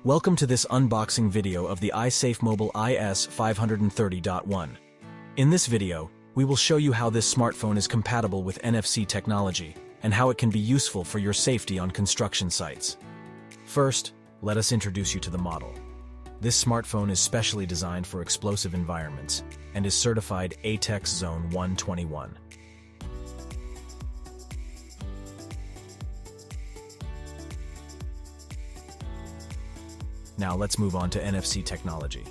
Welcome to this unboxing video of the iSafe Mobile IS530.1. In this video, we will show you how this smartphone is compatible with NFC technology and how it can be useful for your safety on construction sites. First, let us introduce you to the model. This smartphone is specially designed for explosive environments and is certified ATEX Zone 121. Now let's move on to NFC technology.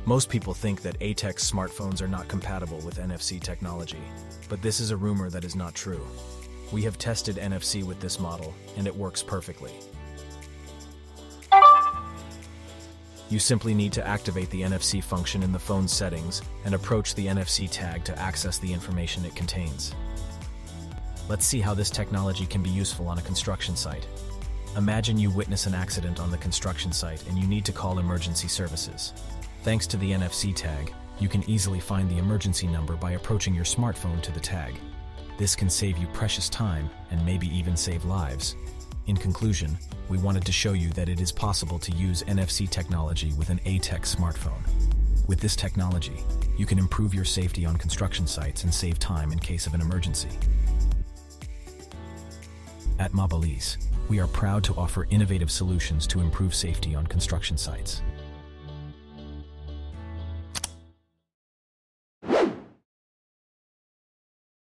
Most people think that ATEX smartphones are not compatible with NFC technology, but this is a rumor that is not true. We have tested NFC with this model, and it works perfectly. You simply need to activate the NFC function in the phone's settings and approach the NFC tag to access the information it contains. Let's see how this technology can be useful on a construction site. Imagine you witness an accident on the construction site and you need to call emergency services. Thanks to the NFC tag, you can easily find the emergency number by approaching your smartphone to the tag. This can save you precious time and maybe even save lives. In conclusion, we wanted to show you that it is possible to use NFC technology with an ATEX smartphone. With this technology, you can improve your safety on construction sites and save time in case of an emergency. At Ma Balise, we are proud to offer innovative solutions to improve safety on construction sites.